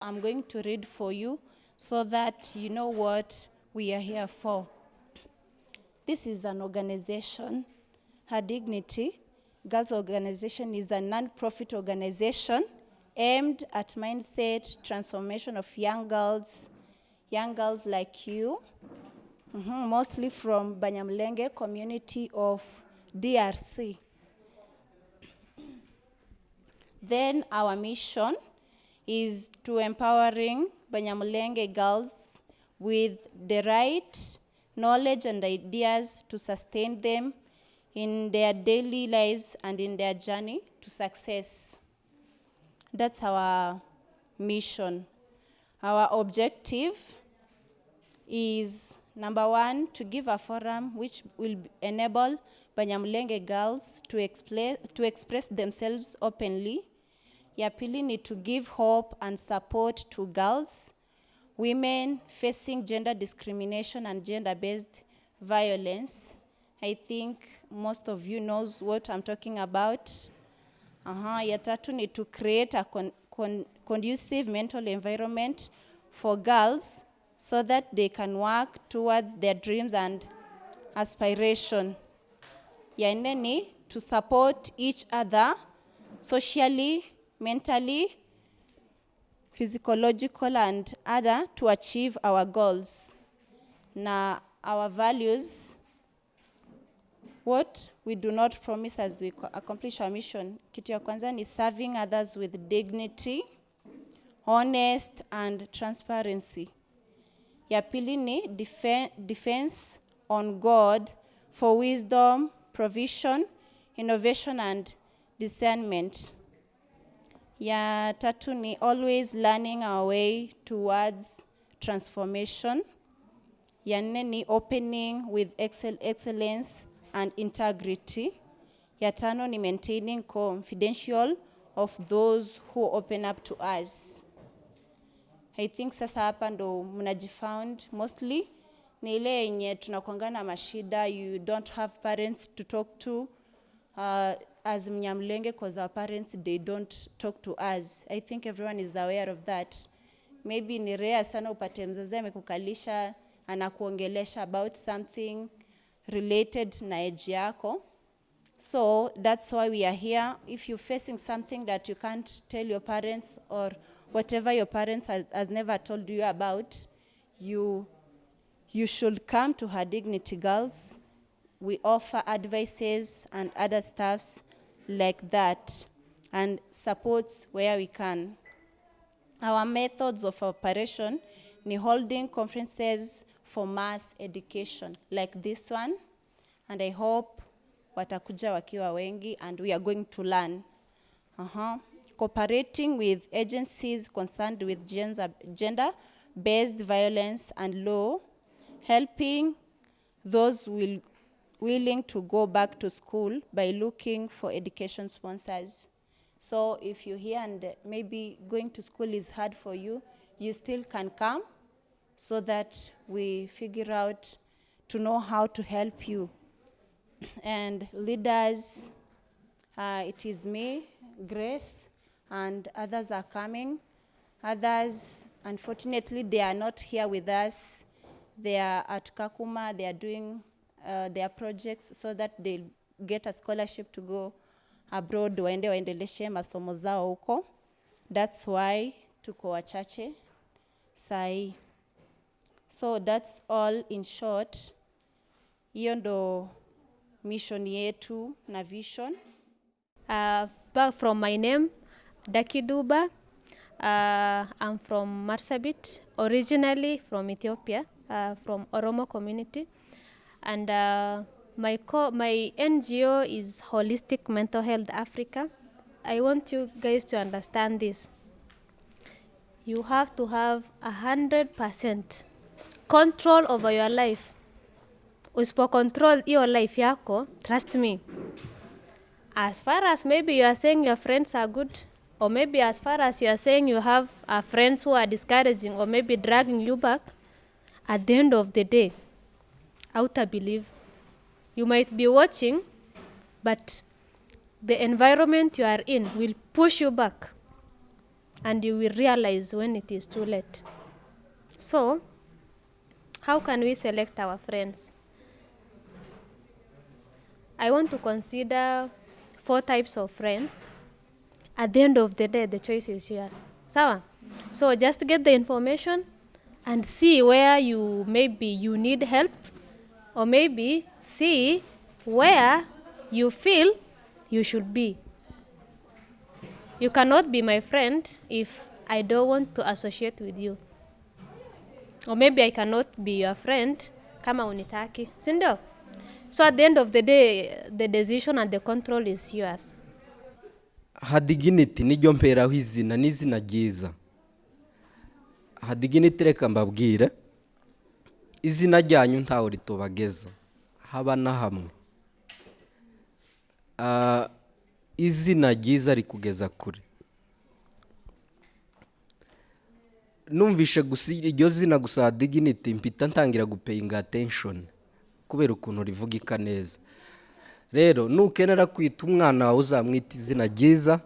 I'm going to read for you so that you know what we are here for. This is an organization, Herdignity. Girls Organization is a non-profit organization aimed at mindset transformation of young girls like you, mostly from Banyamulenge community of DRC. Then our mission is to empowering Banyamulenge girls with the right knowledge and ideas to sustain them in their daily lives and in their journey to success. That's our mission. Our objective is, number one, to give a forum which will enable Banyamulenge girls to express themselves openly. Ya pili ni to give hope and support to girls, women facing gender discrimination and gender-based violence. I think most of you knows what I'm talking about. Ya tatu ni to create a conducive mental environment for girls so that they can work towards their dreams and aspiration. Ya nne ni to support each other socially, mentally, physiological, and other to achieve our goals. Na our values, what we do not promise as we accomplish our mission. Kitu ya kwanza ni serving others with dignity, honest, and transparency. Ya pili ni defense on God for wisdom, provision, innovation, and discernment. Ya tatu ni always learning our way towards transformation. Ya nne ni opening with excellence and integrity. Ya tano ni maintaining confidential of those who open up to us. I think sasa hapa ndo mnajifound mostly ni ile yenye tunakuanga na mashida, you don't have parents to talk to as Mnyamulenge, because our parents, they don't talk to us. I think everyone is aware of that. Maybe ni rare sana upate mzazi amekukalisha anakuongelesha about something related na age yako. So that's why we are here. If you're facing something that you can't tell your parents, or whatever your parents has never told you about, you should come to Herdignity Girls. We offer advices and other stuffs like that, and supports where we can. Our methods of operation ni holding conferences for mass education like this one, and I hope watakuja wakiwa wengi and we are going to learn. Cooperating with agencies concerned with gender-based violence and law, helping those willing to go back to school by looking for education sponsors. So if you're here and maybe going to school is hard for you, you still can come so that we figure out to know how to help you. And leaders, it is me, Grace, and others are coming. Others, unfortunately, they are not here with us. They are at Kakuma, they are doing their projects so that they'll get a scholarship to go abroad, waendeleshe masomo zao huko. That's why tuko wachache sai. So that's all in short. Hiyo ndo mission yetu na vision. Back from my name, Dakiduba. I'm from Marsabit, originally from Ethiopia, from Oromo community. And my NGO is Holistic Mental Health Africa. I want you guys to understand this. You have to have 100% control over your life. Usipo control your life yako, trust me. As far as maybe you are saying your friends are good, or maybe as far as you are saying you have friends who are discouraging or maybe dragging you back, at the end of the day, believe. You might be watching, but the environment you are in will push you back. and you will realize when it is too late. So, how can we select our friends? I want to consider 4 types of friends. At the end of the day, the choice is yours. Sawa? So just get the information and see where you maybe you need help, or maybe see where you feel you should be. You cannot be my friend if I don't want to associate with you. Or maybe I cannot be your friend kama unitaki. Sindio? So at the end of the day, the decision and the control is yours. Herdignity nijyo mperaho izina n'izina ryiza. Herdignity reka mbabwire, izina ryanyu ntaho ritobageza haba na hamwe. Izina ryiza rikugeza kure. Numvishe gusa iryo zina gusa Herdignity mpita ntangira gupayinga attention kubera ukuntu rivugika neza. Rero nukenera kwita umwana wawe uzamwita izina ryiza,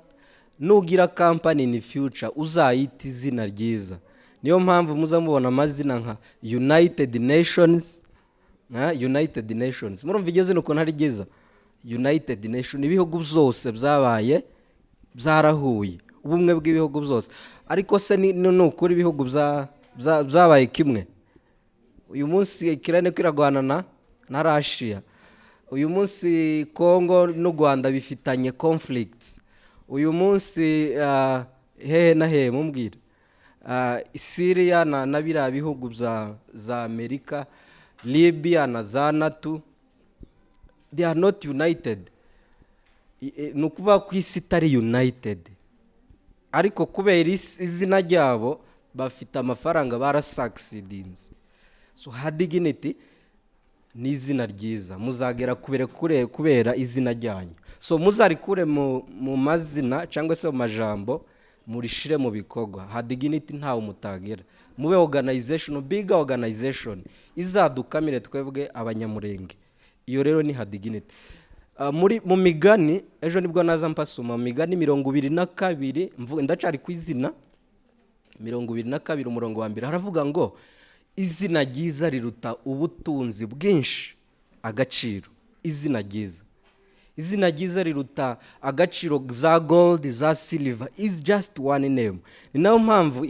nugira company in future uzayita izina ryiza. Niyo mpamvu muzamubona amazina nka United Nations, United Nations. Murumva iryo zina ukuntu ari ryiza? United Nations, ibihugu byose byabaye byarahuye, ubumwe bw'ibihugu byose. Ariko se nukuri ibihugu byabaye kimwe. Uyu munsi Ukraine kwiragwana na Russia. Uyu munsi Congo n'u Rwanda bifitanye conflicts. Uyu munsi hehe na hehe mumbwira. Syria na biriya bihugu za Amerika, Libya na za NATO, they are not united. Nukuvuga ko isi itari united. Ariko kubera izina ryabo bafite amafaranga barasucceedinze. So Herdignity ni izina ryiza, muzagera kubera izina ryanyu. So muzarikure mu mazina cyangwa se mu majambo, murishire mu bikorwa. Herdignity ntawe mutagera. Mube organization, big organization izadukamire twebwe abanyamurenge. Iyo rero ni Herdignity. Mu migani ejo nibwo naza mpasuma migani 22 ndacari ku izina 22 umurongo wa 2 haravuga ngo izina ryiza riruta ubutunzi bwinshi agaciro. Izina ryiza riruta agaciro za gold za silver is just one name. Ni nayo mpamvu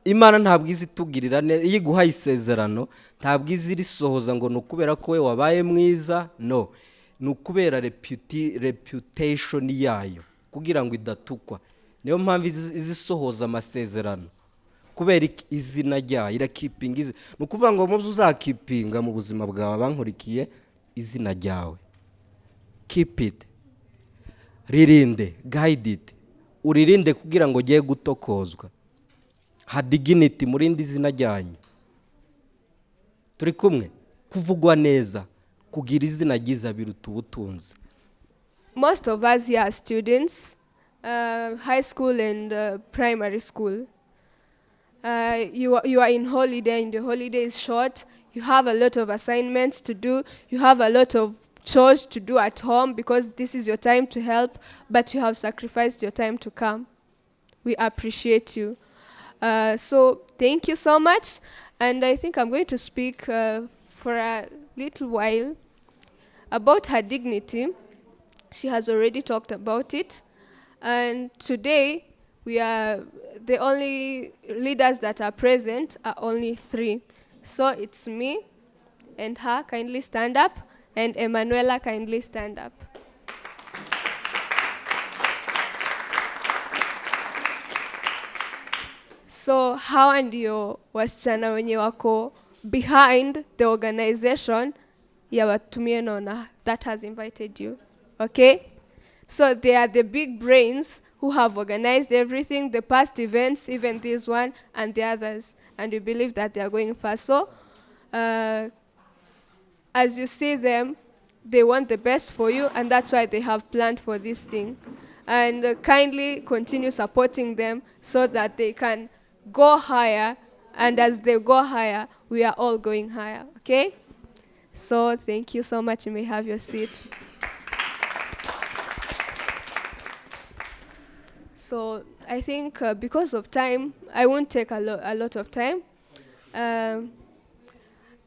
Imana ntabwo izi tugirira neza, iyo iguhaye isezerano ntabwo izi risohoza ngo nukubera ko we wabaye mwiza, no, nukubera reputation yayo kugira ngo idatukwa. Niyo mpamvu izisohoza amasezerano kubera izina ryayo irakipinga izina. Nukuvuga ngo mu uzakipinga mu buzima bwawe bankurikiye izina ryawe, keep it, ririnde, guide it, uririnde kugira ngo giye gutokozwa. Herdignity murindi izina ryanyu. Turi kumwe kuvugwa neza, kugira izina ryiza biruta ubutunzi. Most of us here are students, high school and primary school. You are in holiday and the holiday is short. You have a lot of assignments to do. You have a lot of chores to do at home because this is your time to help, but you have sacrificed your time to come. We appreciate you. So thank you so much. And I think I'm going to speak for a little while about Herdignity. She has already talked about it. And today, we are the only leaders that are present are only 3. So it's me and her, kindly stand up, and Emanuela, kindly stand up. So hawa ndio wasichana wenye wako behind the organization ya Watumie Nona that has invited you. Okay? So they are the big brains who have organized everything, the past events, even this one, and the others. And we believe that they are going far. So as you see them, they want the best for you, and that's why they have planned for this thing. And kindly continue supporting them so that they can go higher, and as they go higher, we are all going higher, okay? So thank you so much. You may have your seat. So I think because of time, I won't take a lot of time.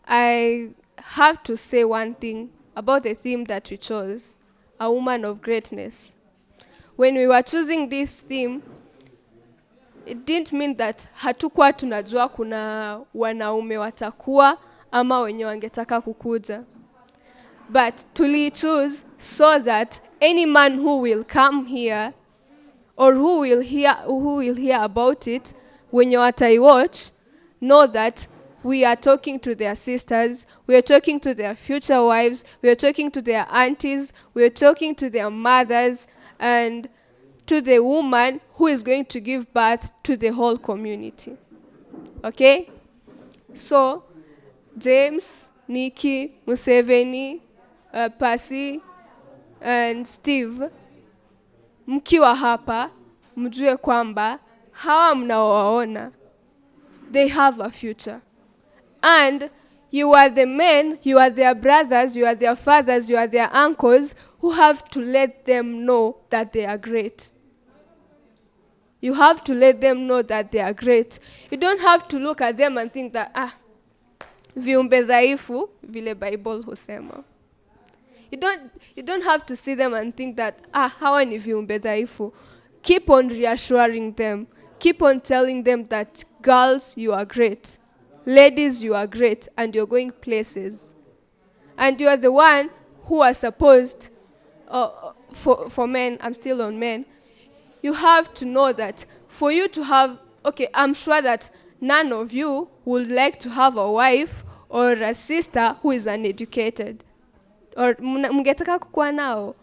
I have to say one thing about the theme that we chose, a woman of greatness. When we were choosing this theme, it didn't mean that hatukuwa tunajua kuna wanaume watakuwa ama wenye wangetaka kukuja. But tuli choose so that any man who will come here or who will hear about it, when you watch, know that we are talking to their sisters, we are talking to their future wives, we are talking to their aunties, we are talking to their mothers, and to the woman who is going to give birth to the whole community. Okay? So, James, Nikki, Museveni, Percy, and Steve, mkiwa hapa, mjue kwamba, hawa mnaowaona, they have a future. And you are the men, you are their brothers, you are their fathers, you are their uncles, who have to let them know that they are great. You have to let them know that they are great. You don't have to look at them and think that, viumbe dhaifu, vile Bible husema. You don't have to see them and think that, hawa ni viumbe dhaifu. Keep on reassuring them. Keep on telling them that, girls, you are great. Ladies, you are great, and you're going places. And you are the one who are supposed, for men, I'm still on men, you have to know that for you to have, okay, I'm sure that none of you would like to have a wife or a sister who is uneducated. Or mngetaka kukuwa nao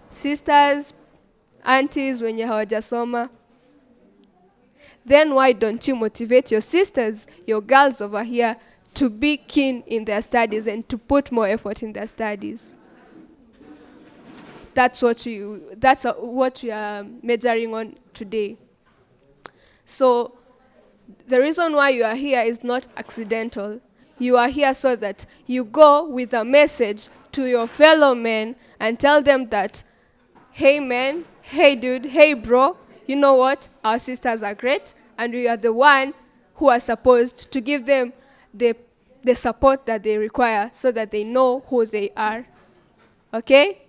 sisters, aunties wenye hawajasoma. Then why don't you motivate your sisters, your girls over here, to be keen in their studies and to put more effort in their studies? That's what we are majoring on today. So the reason why you are here is not accidental. You are here so that you go with a message to your fellow men and tell them that, hey man, hey dude, hey bro, you know what? Our sisters are great, and we are the one who are supposed to give them the support that they require so that they know who they are. Okay?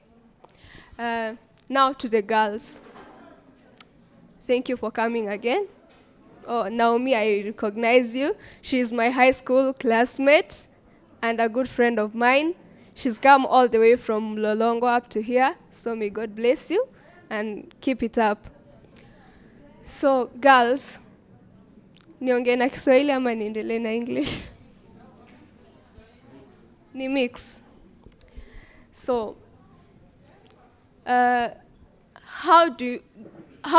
Now to the girls. Thank you for coming again. Oh, Naomi, I recognize you. She's my high school classmate and a good friend of mine. She's come all the way from Lolongo up to here, so may God bless you and keep it up. So, girls, niongee na Kiswahili ama niendelee na English? Ni mix. So, how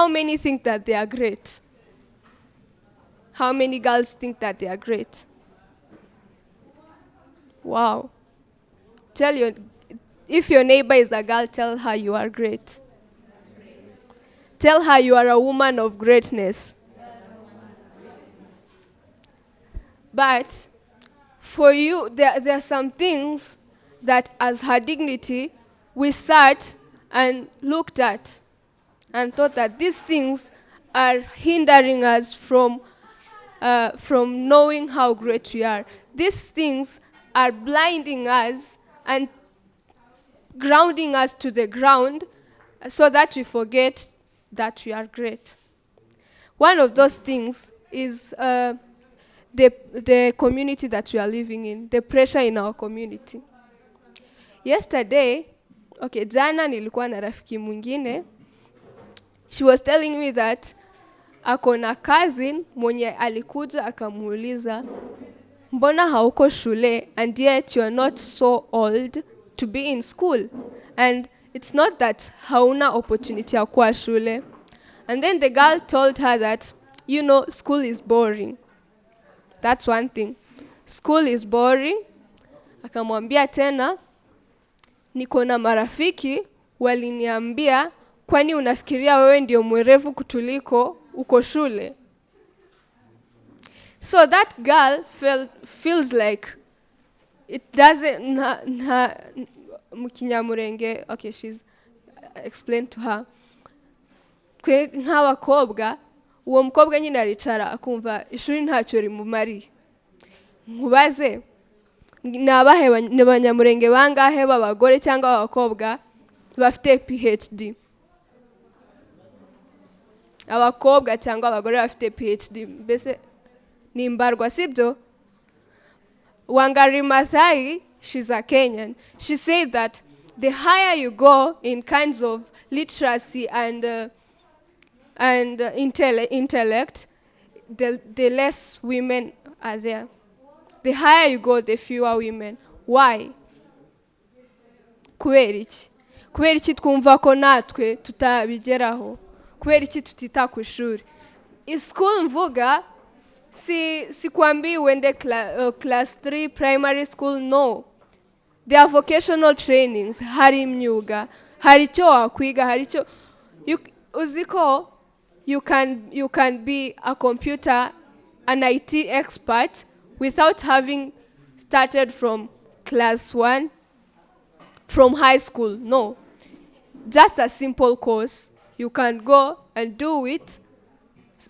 many think that they are great? How many girls think that they are great? Wow. If your neighbor is a girl, tell her you are great. Tell her you are a woman of greatness. But for you, there are some things that as Herdignity, we sat and looked at and thought that these things are hindering us from knowing how great we are. These things are blinding us and grounding us to the ground so that we forget that we are great. One of those things is the community that we are living in, the pressure in our community. Yesterday, jana nilikuwa na rafiki mwingine. She was telling me that ako na cousin mwenye alikuja akamuuliza, mbona hauko shule, and yet you are not so old to be in school? And it's not that hauna opportunity ya kuwa shule. And then the girl told her that, school is boring. That's one thing. School is boring. Akamwambia tena, niko na marafiki waliniambia, kwani unafikiria wewe ndio mwerevu kutuliko uko shule? So that girl feels like it doesn't Mukinyamurenge, she's explained to her. twe nk'abakobwa uwo mukobwa nyine aricara akumva ishuri ntacyo rimumariye. Nkubaze ni abanyamurenge bangahe b'abagore cyangwa abakobwa bafite PhD? Abakobwa cyangwa abagore bafite PhD mbese ni imbarwa, sibyo? Wangari Maathai, she's a Kenyan. She said that the higher you go in kinds of literacy and intellect, the less women are there. The higher you go, the fewer women. Why? Kubera iki? Kubera iki twumva ko natwe tutabigeraho? Kubera iki tutita ku ishuri? School mvuga si kwambi wende class 3 primary school, no. There are vocational trainings, hari imyuga, hari icyo wakwiga, hari icyo uziko you can be a computer, an IT expert without having started from class 1 from high school. No. Just a simple course. You can go and do it.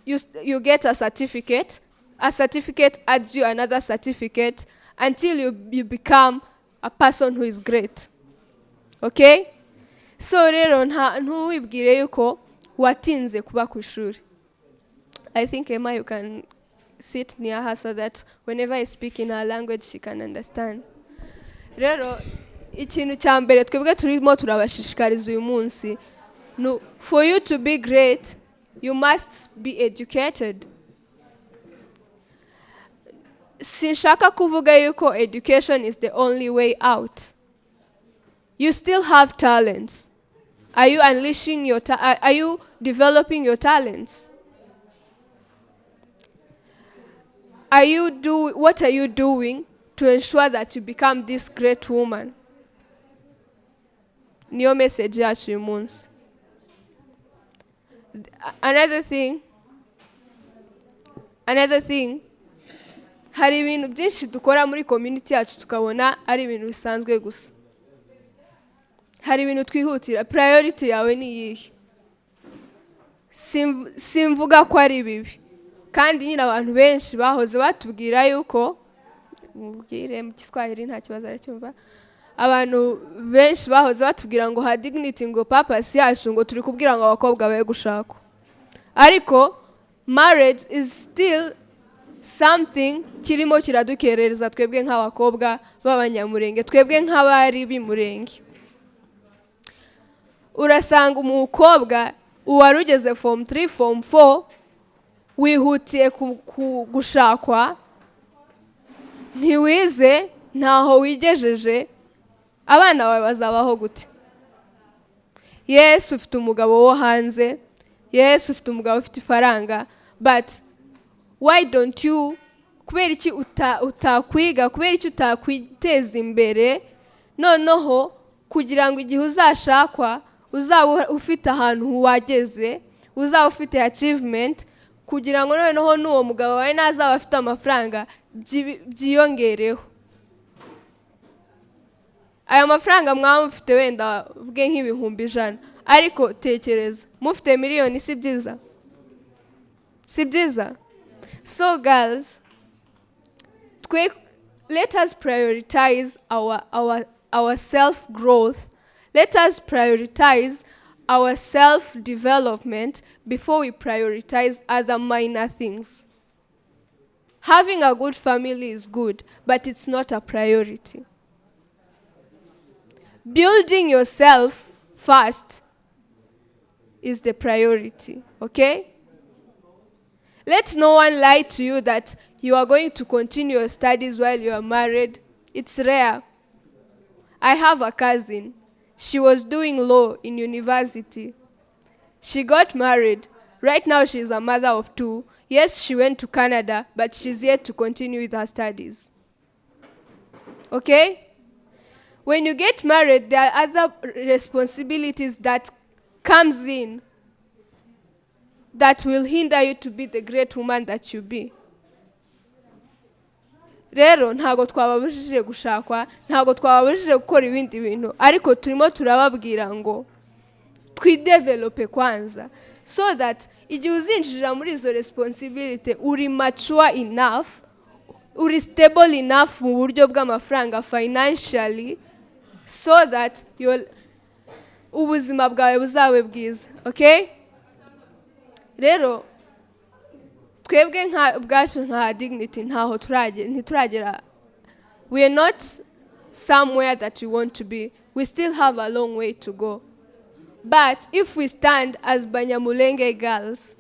You get a certificate. A certificate adds you another certificate until you become a person who is great. Okay? So rero ntuwibwire yuko watinze kuba ku ishuri. I think Emma, you can sit near her so that whenever I speak in her language she can understand. Rero ikintu cya mbere twebwe turimo turabashishikariza uyu munsi, no, for you to be great you must be educated. Sinshaka kuvuga yuko education is the only way out. You still have talents. Are you unleashing your are you developing your talents? What are you doing to ensure that you become this great woman? Niyo message yacu uyu munsi. Another thing, hari ibintu byinshi dukora muri community yacu tukabona ari ibintu bisanzwe gusa. Hari ibintu twihutira. Priority yawe ni iyihe? Simvuga ko ari bibi, kandi nyine abantu benshi bahoze batubwira yuko, mubwire mu Kiswahili nta kibazo aracyumva, abantu benshi bahoze batubwira ngo Herdignity ngo purpose yacu ngo turi kubwira ngo abakobwa baye gushaka. Ariko marriage is still something kirimo kiradukerereza twebwe nk'abakobwa b'abanyamurenge, twebwe nk'abari b'imurenge. Urasanga umukobwa uwarugeze form 3 form 4 wihutiye gushakwa, ntiwize, ntaho wigejeje, abana bawe bazabaho gute? Yes, ufite umugabo wo hanze, yes, ufite umugabo ufite ifaranga, but why don't you, kubera iki utakwiga, kubera iki utakwiteza imbere, noneho kugira ngo igihe uzashakwa uzaba ufite ahantu wageze, uzaba ufite achievement, kugira ngo noneho n'uwo mugabo wawe nazaba afite amafaranga byiyongereho. Aya mafaranga mwaba mufite wenda bwe nk'ibihumbi 100, ariko tekereza mufite miliyoni, si byiza? Si byiza? So girls, let us prioritize our self-growth. Let us prioritize our self-development before we prioritize other minor things. Having a good family is good, but it's not a priority. Building yourself first is the priority, okay? Let no one lie to you that you are going to continue your studies while you are married. It's rare. I have a cousin. She was doing law in university. She got married. Right now she's a mother of 2. Yes, she went to Canada, but she's yet to continue with her studies. Okay? When you get married, there are other responsibilities that comes in that will hinder you to be the great woman that you be. Rero ntago twababujije gushakwa, ntago twababujije gukora ibindi bintu, ariko turimo turababwira ngo twidevelope kwanza. so that igihe uzinjira muri izo responsibility uri mature enough, uri stable enough mu buryo bw'amafaranga financially, so that ubuzima bwawe buzabe bwiza. Okay? Rero twebwe bwacu nka Dignity ntaho ntituragera. We are not somewhere that we want to be. We still have a long way to go. But if we stand as Banyamulenge girls,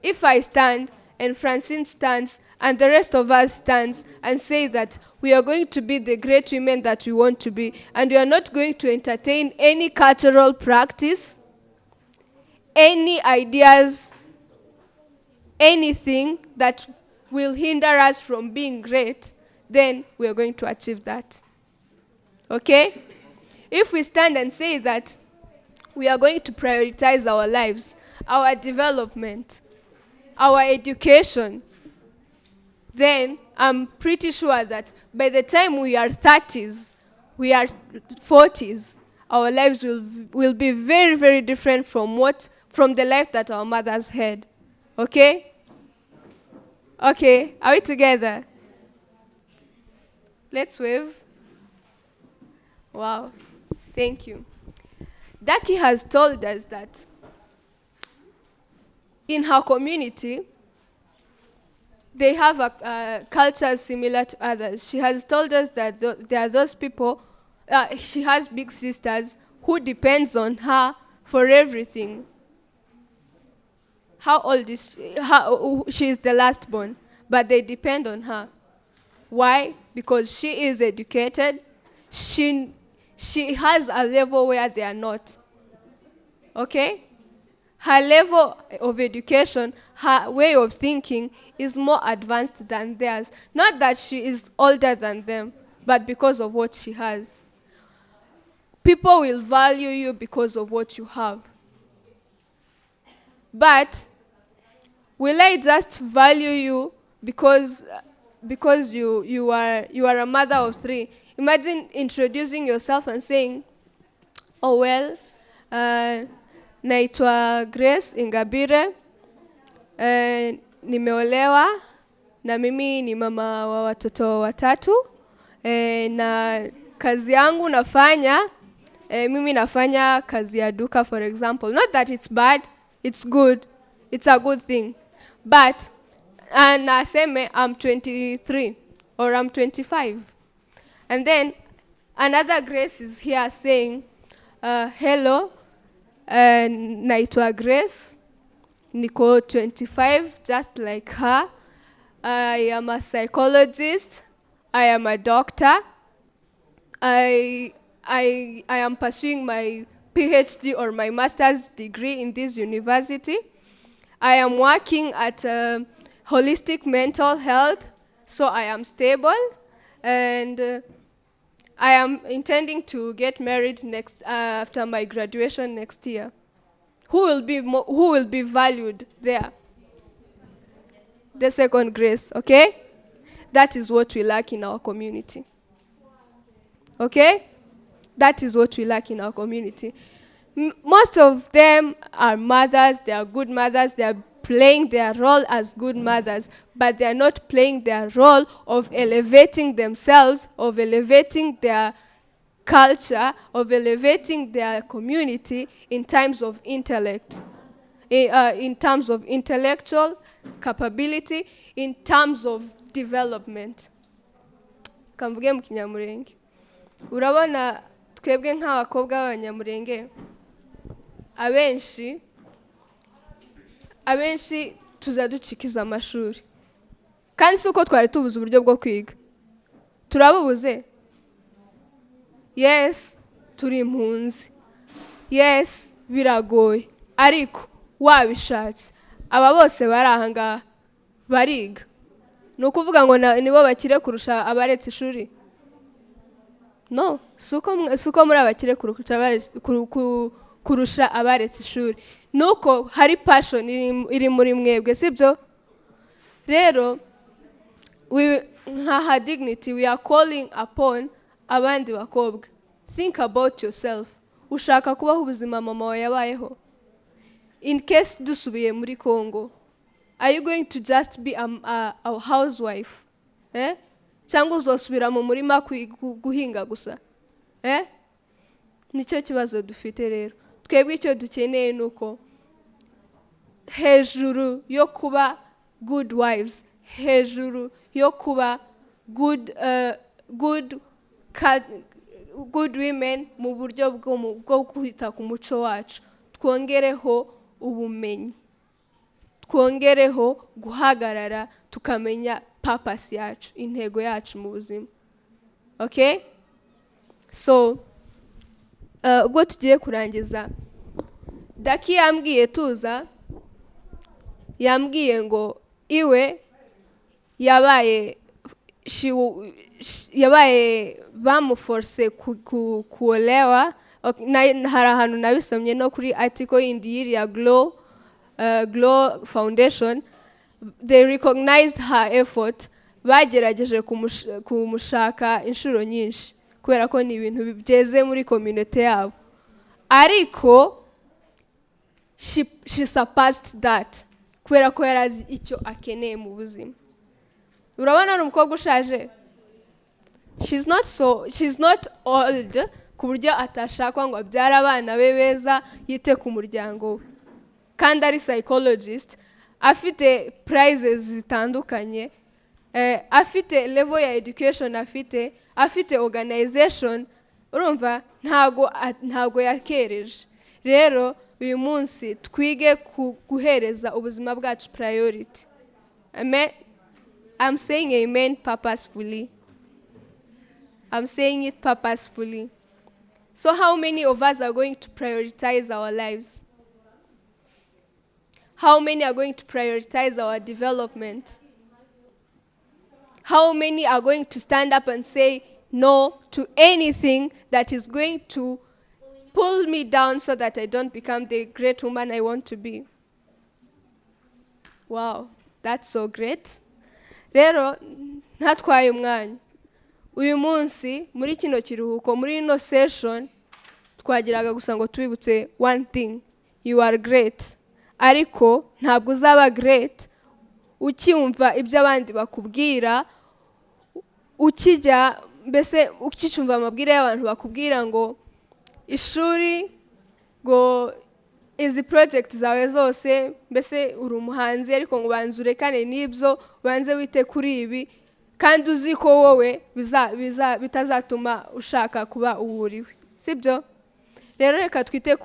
if I stand and Francine stands and the rest of us stands and say that we are going to be the great women that we want to be, and we are not going to entertain any cultural practice, any ideas, anything that will hinder us from being great, then we are going to achieve that. Okay? If we stand and say that we are going to prioritize our lives, our development, our education, then I'm pretty sure that by the time we are 30s, we are 40s, our lives will be very, very different from the life that our mothers had. Okay? Okay, are we together? Let's wave. Wow, thank you. Daki has told us that in her community, they have a culture similar to others. She has told us that there are those people, she has big sisters who depends on her for everything. How old is she? She is the last born, but they depend on her. Why? Because she is educated. She has a level where they are not. Okay? Her level of education, her way of thinking is more advanced than theirs. Not that she is older than them, but because of what she has. People will value you because of what you have. But will I just value you because you are a mother of 3? Imagine introducing yourself and saying, oh well, naitwa Grace Ingabire, nimeolewa, na mimi ni mama wa watoto watatu, na kazi yangu nafanya, mimi nafanya kazi ya duka, for example. Not that it's bad, it's good, it's a good thing. But, naseme I'm 23 or I'm 25. And then another Grace is here saying, hello, naitwa Grace, niko 25, just like her. I am a psychologist. I am a doctor. I am pursuing my PhD or my master's degree in this university. I am working at holistic mental health, so I am stable, and I am intending to get married after my graduation next year. Who will be valued there? The second Grace, okay? That is what we lack in our community. Okay? That is what we lack in our community. Most of them are mothers, they are good mothers, they are playing their role as good mothers, but they are not playing their role of elevating themselves, of elevating their culture, of elevating their community in terms of intellect, in terms of intellectual capability, in terms of development. Kamvuge mu Kinyamurenge. Urabona twebwe nk'abakobwa b'Abanyamurenge, abenshi tuza ducikiza amashuri. Kandi si uko twari tubuze uburyo bwo kwiga. Turabubuze. Yes, turi impunzi. Yes, biragoye. Ariko wabishatse, aba bose bari aha ngaha bariga. Ni ukuvuga ngo nibo bakire kurusha abaretse ishuri? No, si uko muri abakire kurusha abaretse ishuri. Nuko hari passion iri muri mwebwe, sibyo? Rero, nka Herdignity, we are calling upon abandi bakobwa. Think about yourself. Ushaka kubaho ubuzima mama wawe yabayeho? in case dusubiye muri Congo, are you going to just be a housewife? Cyangwa uzosubira mu murima guhinga gusa? Nicyo kibazo dufite rero. Twebwe icyo dukeneye nuko hejuru yo kuba good wives, hejuru yo kuba good women mu buryo bwo kwita ku muco wacu, twongereho ubumenyi, twongereho guhagarara tukamenya purpose yacu, intego yacu mu buzima. Okay? So ubwo tugiye kurangiza, Daki yambwiye tuza, yambwiye ngo iwe yabaye bamuforce kuolewa. Hari ahantu nabisomye no kuri article yindi ya Glow Foundation, they recognized her effort. Bagerageje kumushaka inshuro nyinshi kubera ko ni ibintu byeze muri community yabo, ariko she surpassed that kubera ko yarazi icyo akeneye mu buzima. Urabona ari umukobwa ushaje, she's not old ku buryo atashakwa ngo abyara abana be beza, yite ku muryango we, kandi ari psychologist, afite prizes zitandukanye, afite level ya education, afite organization. Urumva ntago yakereje. Rero uyu munsi twige guhereza ubuzima bwacu priority. Amen. I'm saying amen purposefully. I'm saying it purposefully. So how many of us are going to prioritize our lives? How many are going to prioritize our development? How many are going to stand up and say no to anything that is going to pull me down so that I don't become the great woman I want to be? Wow, that's so great. Rero ntatwaye umwanya, uyu munsi muri kino kiruhuko, muri ino session, twagiraga gusa ngo tubibutse one thing: you are great. Ariko ntabwo uzaba great ucyumva ibyo abandi bakubwira, ukicumva amabwire y'abantu bakubwira ngo ishuri, ngo izi project zawe zose, mbese uri umuhanzi ariko ngo banze urekane n'ibyo, banze wite kuri ibi, kandi uzi ko wowe bitazatuma ushaka kuba uwuriwe, sibyo? Rero reka twite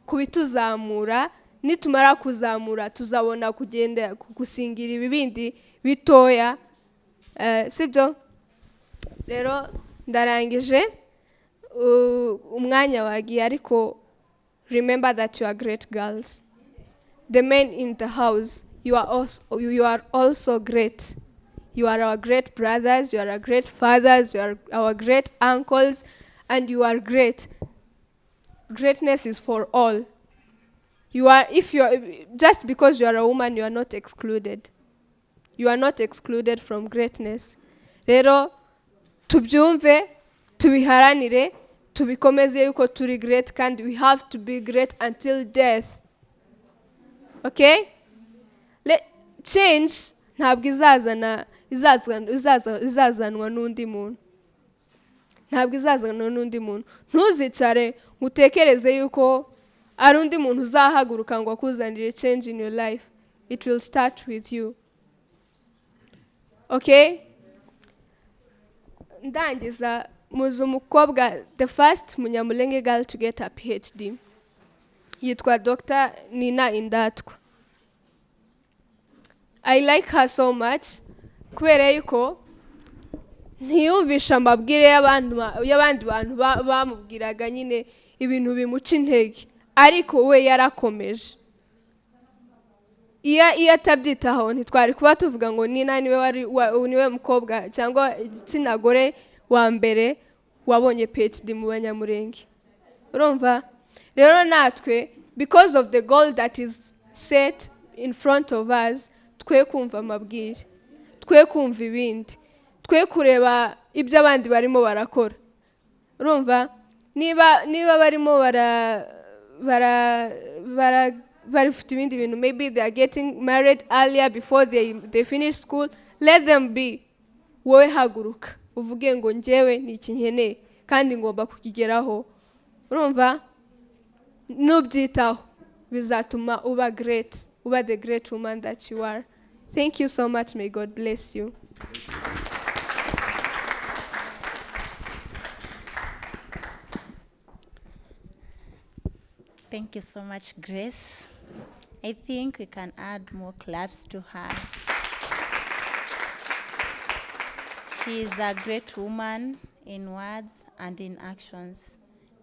kubituzamura, nitumara kuzamura tuzabona kugenda gusingira ibibindi bitoya, sibyo? Rero ndarangije, umwanya wagiye, ariko remember that you are great girls. The men in the house, you are also great. You are our great brothers, you are our great fathers, you are our great uncles, and you are great. Greatness is for all. Just because you are a woman, you are not excluded. You are not excluded from greatness. Rero tubyumve, tubiharanire, tubikomeze yuko turi great, kandi we have to be great until death. Okay? Change ntabwo izazanwa n'undi muntu. Ntabwo izazanwa n'undi muntu. Ntuzicare ngutekereze yuko ari undi muntu uzahaguruka ngo akuzanire change in your life. It will start with you. Okay? Ndangiza, muzi umukobwa, the first munyamulenge girl to get a PhD, yitwa Dr. Nina Indatwa. I like her so much kubera yuko ntiyumvisha amabwire y'abandi bantu bamubwiraga nyine ibintu bimuca intege, ariko we yarakomeje. Iyo atabyitaho ntitwari kuba tuvuga ngo Nina niwe mukobwa cyangwa igitsina gore wa mbere wabonye PhD mu Banyamulenge. Urumva? Rero natwe, because of the goal that is set in front of us, twe kumva amabwire, twe kumva ibindi, twe kureba ibyo abandi barimo barakora. Urumva? Niba barimo barifite ibindi bintu, maybe they are getting married earlier before they finish school. Let them be. Wowe haguruka uvuge ngo njyewe ni iki nkeneye kandi ngomba kukigeraho. Urumva, nubyitaho bizatuma uba great, uba the great woman that you are. Thank you so much. May God bless you. Thank you so much, Grace. I think we can add more claps to her. She is a great woman in words and in actions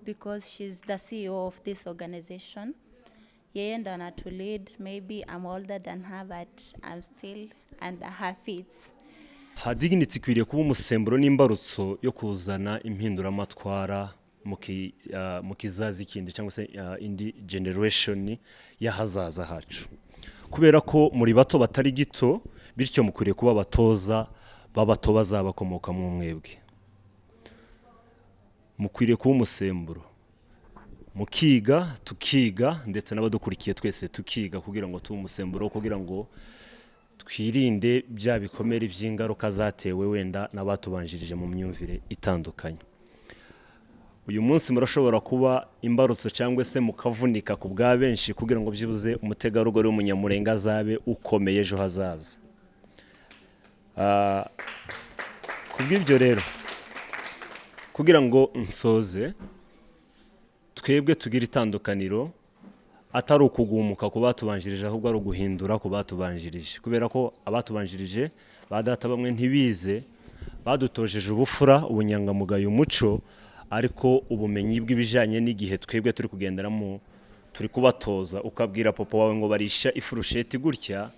because she's the CEO of this organization. Yeye ndo anatulead. Maybe I'm older than her, but I'm still under her feet. Herdignity ikwiriye kuba umusemburo n'imbarutso yo kuzana impinduramatwara mu kizazi kindi cyangwa se indi generation y'ahazaza hacu, kubera ko muri bato batari gito, bityo mukwiriye kuba batoza babato bazabakomoka mu mwebwe. Mukwiriye kuba umusemburo, mukiga tukiga ndetse n'abadukurikiye twese tukiga kugira ngo tube umusemburo, kugira ngo twirinde bya bikomere by'ingaruka zatewe wenda n'abatubanjirije mu myumvire itandukanye. Uyu munsi murashobora kuba imbarutso cyangwa se mukavunika ku bwa benshi kugira ngo byibuze umutegarugori w'umunyamurenga azabe ukomeye ejo hazaza. Kubw'ibyo rero, kugira ngo nsoze, twebwe tugira itandukaniro atari ukugumuka ku batubanjirije, ahubwo ari uguhindura ku batubanjirije, kubera ko abatubanjirije badata bamwe ntibize, badutojeje ubufura, ubunyangamugayo, umuco, ariko ubumenyi bw'ibijanye n'igihe twebwe turi kugenderamo turi kubatoza. Ukabwira papa wawe ngo barisha ifurusheti gutya,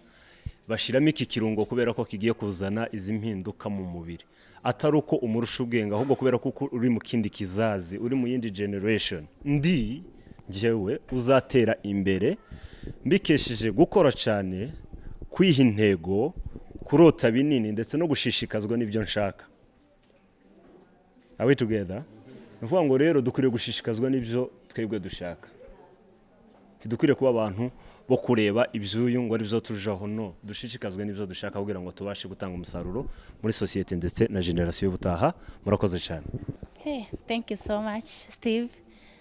bashiramo iki kirungo kubera ko kigiye kuzana izi mpinduka mu mubiri, atari uko umurusha ubwenge, ahubwo kubera ko uri mu kindi kizazi, uri mu yindi generation. Ndi njyewe uzatera imbere mbikesheje gukora cyane, kwiha intego, kurota binini ndetse no gushishikazwa n'ibyo nshaka. Are we together? Nuvuga ngo rero dukwiriye gushishikazwa n'ibyo twebwe dushaka, tidukwiriye kuba abantu bo kureba ibyuyu ngo ari byo tujaho, no, dushishikazwe n'ibyo dushaka kugira ngo tubashe gutanga umusaruro muri societe ndetse na generation y'ubutaha. Murakoze cyane. Hey, thank you so much, Steve.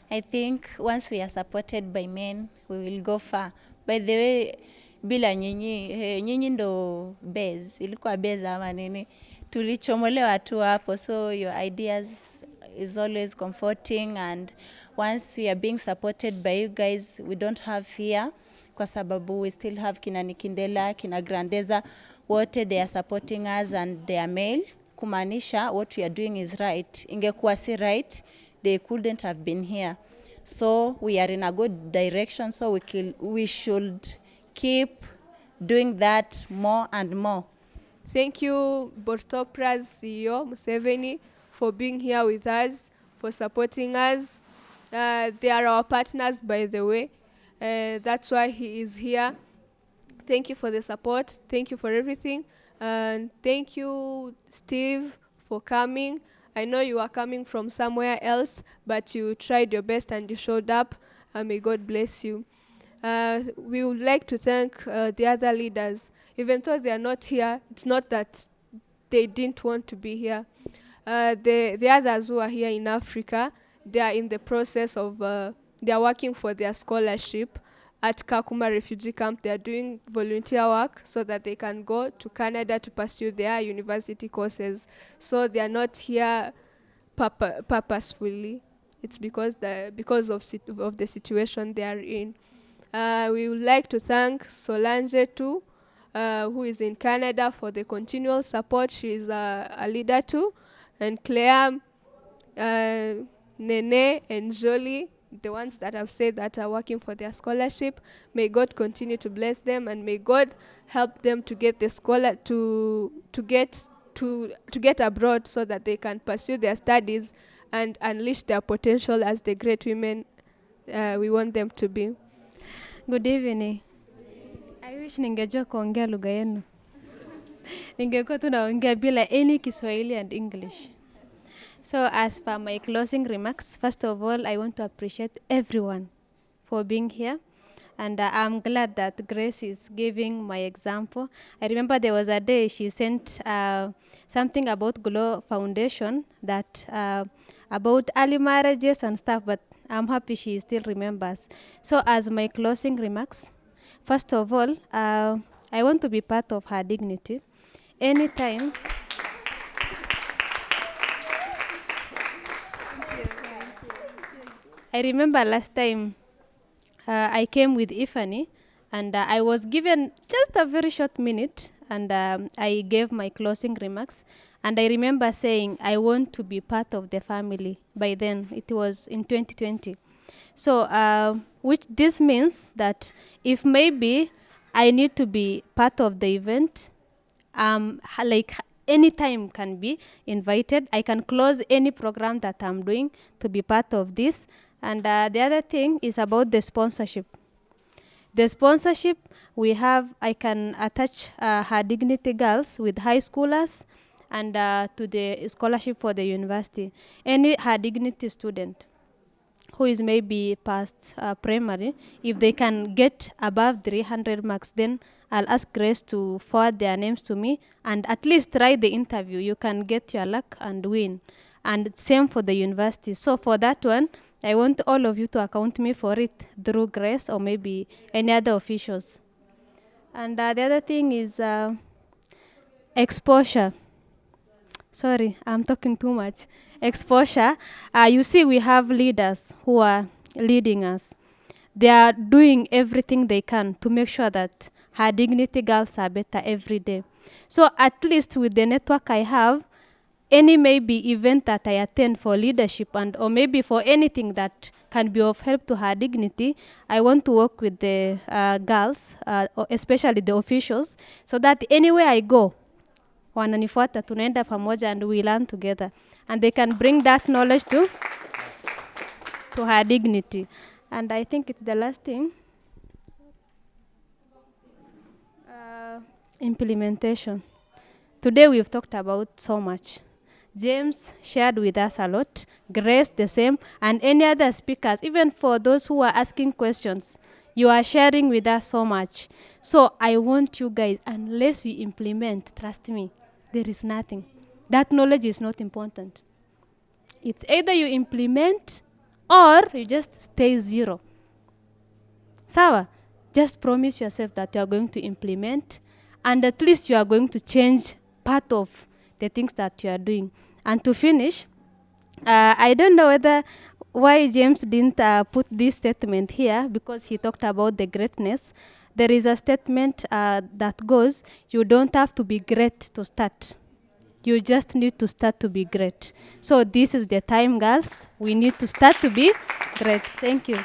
I think once we are supported by men, we will go far. By the way, bila nyinyi ndo base, ilikuwa base ama nini, tulichomolewa tu hapo, so your ideas is always comforting, and once we are being supported by you guys, we don't have fear, kwa sababu we still have kina Nikindela, kina Grandeza, wote they are supporting us and they are male, kumaanisha what we are doing is right. Ingekuwa si right, they couldn't have been here. So we are in a good direction, so we should keep doing that more and more. Thank you, Bortopra's CEO, Museveni, for being here with us, for supporting us. They are our partners, by the way. That's why he is here. Thank you for the support. Thank you for everything. And thank you, Steve, for coming. I know you are coming from somewhere else, but you tried your best and you showed up. May God bless you. We would like to thank the other leaders. Even though they are not here, it's not that they didn't want to be here. The others who are here in Africa, they are in the process of, they are working for their scholarship at Kakuma refugee camp. They are doing volunteer work so that they can go to Canada to pursue their university courses. So they are not here purposefully. It's because of the situation they are in. We would like to thank Solange too, who is in Canada, for the continual support. She is a leader too. And Claire, Nene, and Jolie, the ones that I've said that are working for their scholarship. May God continue to bless them, and may God help them to get the to get abroad so that they can pursue their studies and unleash their potential as the great women we want them to be. Good evening. I wish ningejua kuongea lugha yenu. Ningekuwa tunaongea bila any Kiswahili and English. So as per my closing remarks, first of all, I want to appreciate everyone for being here. And I'm glad that Grace is giving my example. I remember there was a day she sent something about Glow Foundation, that about early marriages and stuff, but I'm happy she still remembers. So as my closing remarks, first of all, I want to be part of Herdignity. Anytime. I remember last time I came with Ifani, and I was given just a very short minute, and I gave my closing remarks. And I remember saying I want to be part of the family. By then, it was in 2020. So, which this means that if maybe I need to be part of the event, like any time can be invited. I can close any program that I'm doing to be part of this. And the other thing is about the sponsorship. The sponsorship we have, I can attach Herdignity girls with high schoolers, and to the scholarship for the university. Any Herdignity student who is maybe past primary, if they can get above 300 marks, then I'll ask Grace to forward their names to me and at least try the interview. You can get your luck and win. And same for the university. So for that one, I want all of you to account me for it through Grace or maybe any other officials. And the other thing is exposure. Sorry, I'm talking too much. Exposure. You see, we have leaders who are leading us. They are doing everything they can to make sure that Herdignity girls are better every day. So at least with the network I have, any maybe event that I attend for leadership and or maybe for anything that can be of help to Herdignity, I want to work with the girls, especially the officials, so that anywhere I go, wananifuata, tunaenda pamoja, and we learn together. And they can bring that knowledge to Herdignity. And I think it's the last thing. Implementation. Today we've talked about so much. James shared with us a lot, Grace the same, and any other speakers, even for those who are asking questions, you are sharing with us so much. So I want you guys, unless you implement, trust me, there is nothing. That knowledge is not important. It's either you implement or you just stay zero. Sawa? Just promise yourself that you are going to implement, and at least you are going to change part of the things that you are doing. And to finish, I don't know why James didn't put this statement here, because he talked about the greatness. There is a statement that goes, you don't have to be great to start. You just need to start to be great. So this is the time, girls. We need to start to be great. Thank you.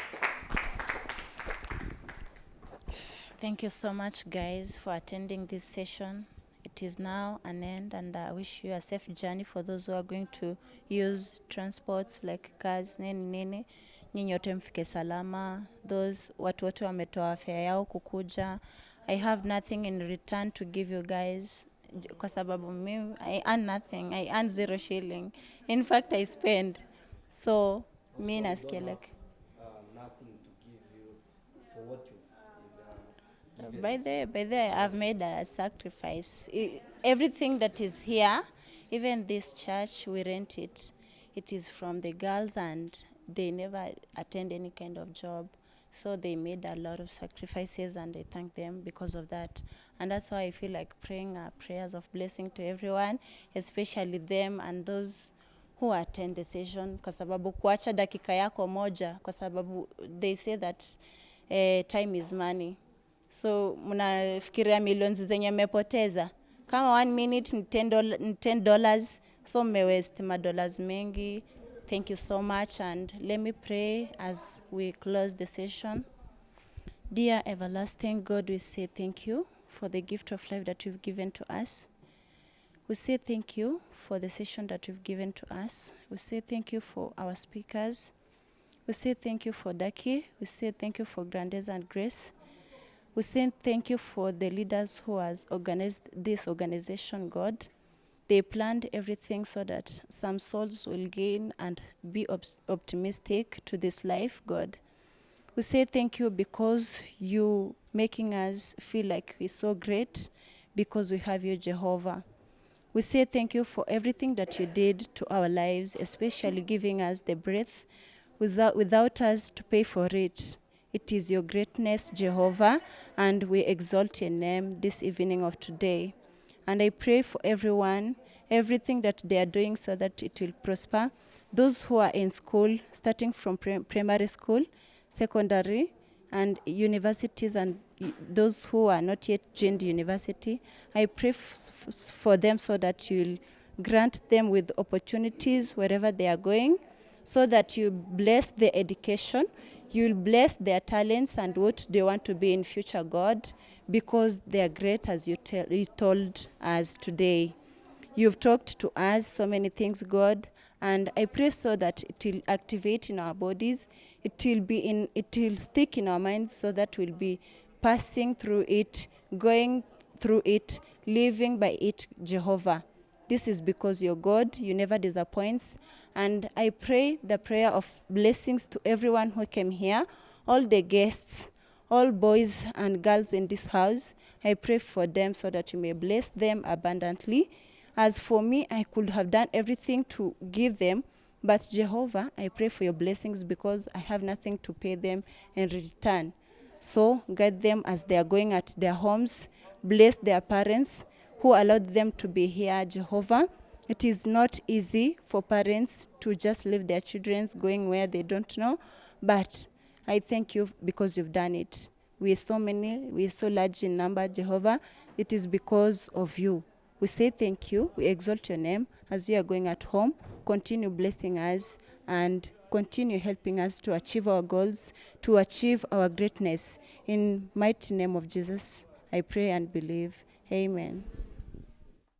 Thank you so much, guys, for attending this session. It is now an end, and I wish you a safe journey for those who are going to use transports like cars, nini. Nyinyi wote mfike salama. Those watu wote wametoa fare yao kukuja. I have nothing in return to give you guys, kwa sababu mimi, I earn nothing. I earn 0 shilling. In fact, I spend. So, me nasikia like, Nothing to give you for what you've by the I've made a sacrifice. Everything that is here, even this church, we rent it. It is from the girls, and they never attend any kind of job. So they made a lot of sacrifices, and I thank them because of that. And that's why I feel like praying prayers of blessing to everyone, especially them and those who attend the session, kwa sababu kuacha dakika yako moja, kwa sababu they say that time is money. So mnafikiria millions zenye mmepoteza. Kama 1 minute ni $10, so mmewaste madollars mengi. Thank you so much, and let me pray as we close the session. Dear everlasting God, we say thank you for the gift of life that you've given to us. We say thank you for the session that you've given to us. We say thank you for our speakers. We say thank you for Daki. We say thank you for Grandes and Grace. We say thank you for the leaders who has organized this organization, God. They planned everything so that some souls will gain and be optimistic to this life, God. We say thank you because you making us feel like we're so great because we have you, Jehovah. We say thank you for everything that you did to our lives, especially giving us the breath without us to pay for it. It is your greatness, Jehovah, and we exalt your name this evening of today. And I pray for everyone, everything that they are doing so that it will prosper. Those who are in school, starting from primary school, secondary, and universities, and those who are not yet joined university, I pray for them so that you'll grant them with opportunities wherever they are going, so that you bless their education, you'll bless their talents and what they want to be in future, God, because they are great as you told us today. You've talked to us so many things, God, and I pray so that it will activate in our bodies, it will stick in our minds, so that we'll be passing through it, going through it, living by it, Jehovah. This is because you're God, you never disappoint. And I pray the prayer of blessings to everyone who came here, all the guests, all boys and girls in this house. I pray for them so that you may bless them abundantly. As for me, I could have done everything to give them, but Jehovah, I pray for your blessings because I have nothing to pay them in return. So guide them as they are going at their homes. Bless their parents who allowed them to be here, Jehovah. It is not easy for parents to just leave their children going where they don't know, but I thank you because you've done it. We are so many, we are so large in number, Jehovah. It is because of you. We say thank you, we exalt your name. As you are going at home, continue blessing us and continue helping us to achieve our goals, to achieve our greatness. In mighty name of Jesus, I pray and believe. Amen.